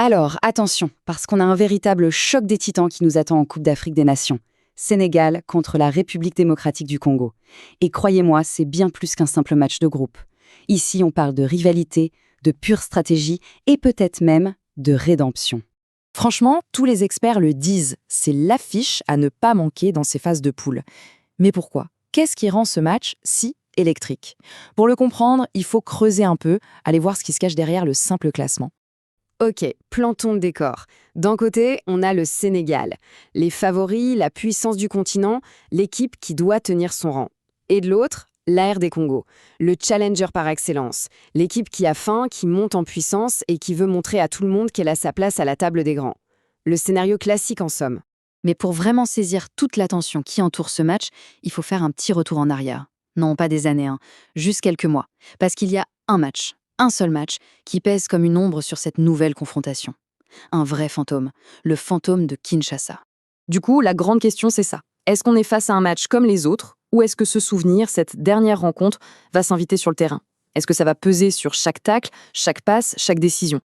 Alors, attention, parce qu'on a un véritable choc des titans qui nous attend en Coupe d'Afrique des Nations. Sénégal contre la République démocratique du Congo. Et croyez-moi, c'est bien plus qu'un simple match de groupe. Ici, on parle de rivalité, de pure stratégie et peut-être même de rédemption. Franchement, tous les experts le disent, c'est l'affiche à ne pas manquer dans ces phases de poule. Mais pourquoi? Qu'est-ce qui rend ce match si électrique? Pour le comprendre, il faut creuser un peu, aller voir ce qui se cache derrière le simple classement. Ok, plantons le décor. D'un côté, on a le Sénégal. Les favoris, la puissance du continent, l'équipe qui doit tenir son rang. Et de l'autre, l'AR des Congo, le challenger par excellence. L'équipe qui a faim, qui monte en puissance et qui veut montrer à tout le monde qu'elle a sa place à la table des grands. Le scénario classique en somme. Mais pour vraiment saisir toute l'attention qui entoure ce match, il faut faire un petit retour en arrière. Non, pas des années, juste quelques mois. Parce qu'il y a un seul match, qui pèse comme une ombre sur cette nouvelle confrontation. Un vrai fantôme, le fantôme de Kinshasa. Du coup, la grande question, c'est ça. Est-ce qu'on est face à un match comme les autres, ou est-ce que ce souvenir, cette dernière rencontre, va s'inviter sur le terrain? Est-ce que ça va peser sur chaque tacle, chaque passe, chaque décision?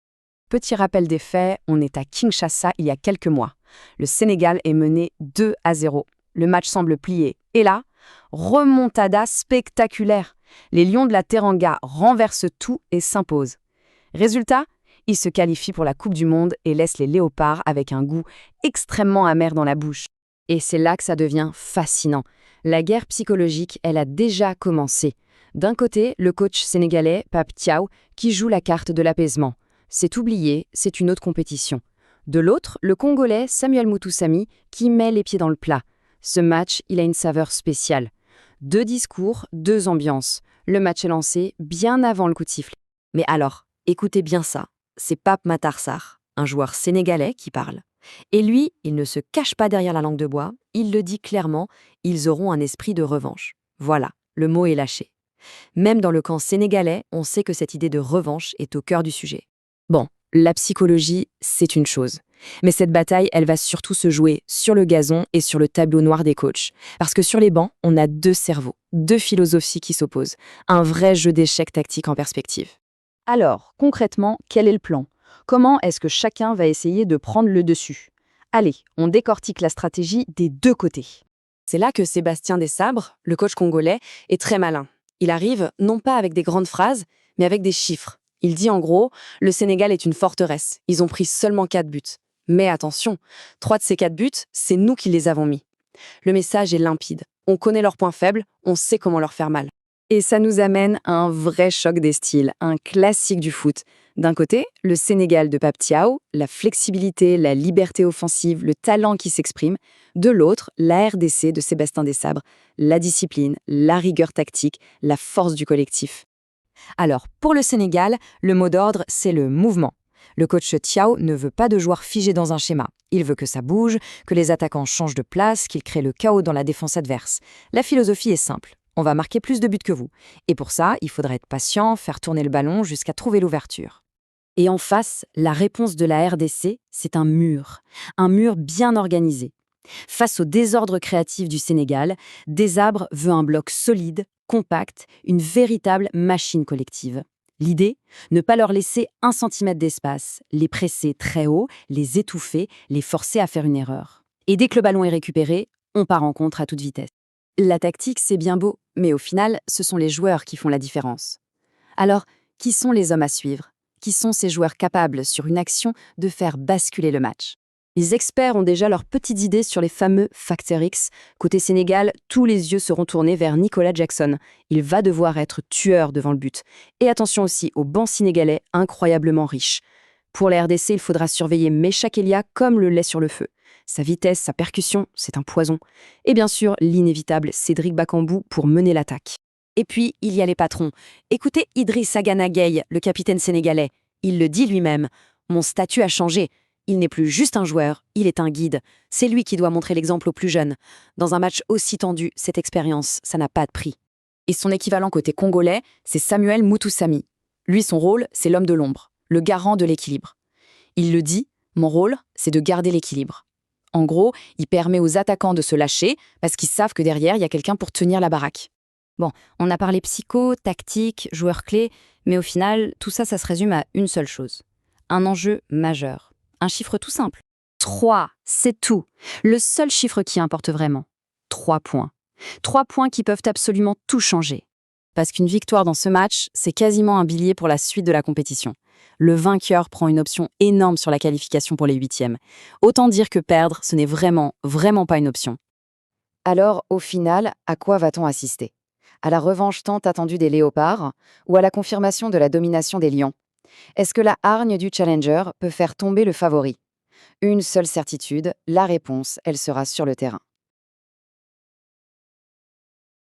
Petit rappel des faits, on est à Kinshasa il y a quelques mois. Le Sénégal est mené 2-0. Le match semble plié. Et là, remontada spectaculaire. Les Lions de la Teranga renversent tout et s'imposent. Résultat, ils se qualifient pour la Coupe du Monde et laissent les Léopards avec un goût extrêmement amer dans la bouche. Et c'est là que ça devient fascinant. La guerre psychologique, elle a déjà commencé. D'un côté, le coach sénégalais, Pape Thiaw, qui joue la carte de l'apaisement. C'est oublié, c'est une autre compétition. De l'autre, le Congolais Samuel Mutusami, qui met les pieds dans le plat. Ce match, il a une saveur spéciale. 2 discours, 2 ambiances. Le match est lancé bien avant le coup de sifflet. Mais alors, écoutez bien ça, c'est Pape Matar Sarr, un joueur sénégalais qui parle. Et lui, il ne se cache pas derrière la langue de bois, il le dit clairement, ils auront un esprit de revanche. Voilà, le mot est lâché. Même dans le camp sénégalais, on sait que cette idée de revanche est au cœur du sujet. Bon, la psychologie, c'est une chose. Mais cette bataille, elle va surtout se jouer sur le gazon et sur le tableau noir des coachs. Parce que sur les bancs, on a 2 cerveaux, 2 philosophies qui s'opposent. Un vrai jeu d'échecs tactique en perspective. Alors, concrètement, quel est le plan? Comment est-ce que chacun va essayer de prendre le dessus? Allez, on décortique la stratégie des 2 côtés. C'est là que Sébastien Desabre, le coach congolais, est très malin. Il arrive non pas avec des grandes phrases, mais avec des chiffres. Il dit en gros, le Sénégal est une forteresse. Ils ont pris seulement 4 buts. Mais attention, 3 de ces 4 buts, c'est nous qui les avons mis. Le message est limpide. On connaît leurs points faibles, on sait comment leur faire mal. Et ça nous amène à un vrai choc des styles, un classique du foot. D'un côté, le Sénégal de Pape Thiaw, la flexibilité, la liberté offensive, le talent qui s'exprime. De l'autre, la RDC de Sébastien Desabre, la discipline, la rigueur tactique, la force du collectif. Alors, pour le Sénégal, le mot d'ordre, c'est le mouvement. Le coach Thiaw ne veut pas de joueurs figés dans un schéma. Il veut que ça bouge, que les attaquants changent de place, qu'ils créent le chaos dans la défense adverse. La philosophie est simple. On va marquer plus de buts que vous. Et pour ça, il faudra être patient, faire tourner le ballon jusqu'à trouver l'ouverture. Et en face, la réponse de la RDC, c'est un mur bien organisé. Face au désordre créatif du Sénégal, Desabre veut un bloc solide, compact, une véritable machine collective. L'idée, ne pas leur laisser 1 centimètre d'espace, les presser très haut, les étouffer, les forcer à faire une erreur. Et dès que le ballon est récupéré, on part en contre à toute vitesse. La tactique, c'est bien beau, mais au final, ce sont les joueurs qui font la différence. Alors, qui sont les hommes à suivre? Qui sont ces joueurs capables, sur une action, de faire basculer le match? Les experts ont déjà leurs petites idées sur les fameux Factor X. Côté Sénégal, tous les yeux seront tournés vers Nicolas Jackson. Il va devoir être tueur devant le but. Et attention aussi au banc sénégalais incroyablement riche. Pour la RDC, il faudra surveiller Meshak Elia comme le lait sur le feu. Sa vitesse, sa percussion, c'est un poison. Et bien sûr, l'inévitable Cédric Bakambu pour mener l'attaque. Et puis, il y a les patrons. Écoutez Idrissa Gana Gueye, le capitaine sénégalais. Il le dit lui-même. « Mon statut a changé. Il n'est plus juste un joueur, il est un guide. C'est lui qui doit montrer l'exemple aux plus jeunes. Dans un match aussi tendu, cette expérience, ça n'a pas de prix. » Et son équivalent côté congolais, c'est Samuel Mutusami. Lui, son rôle, c'est l'homme de l'ombre, le garant de l'équilibre. Il le dit, mon rôle, c'est de garder l'équilibre. En gros, il permet aux attaquants de se lâcher parce qu'ils savent que derrière, il y a quelqu'un pour tenir la baraque. Bon, on a parlé psycho, tactique, joueurs clés, mais au final, tout ça, ça se résume à une seule chose. Un enjeu majeur. Un chiffre tout simple. 3, c'est tout. Le seul chiffre qui importe vraiment. 3 points. 3 points qui peuvent absolument tout changer. Parce qu'une victoire dans ce match, c'est quasiment un billet pour la suite de la compétition. Le vainqueur prend une option énorme sur la qualification pour les huitièmes. Autant dire que perdre, ce n'est vraiment, vraiment pas une option. Alors, au final, à quoi va-t-on assister? À la revanche tant attendue des Léopards ou à la confirmation de la domination des Lions? Est-ce que la hargne du challenger peut faire tomber le favori? Une seule certitude, la réponse, elle sera sur le terrain.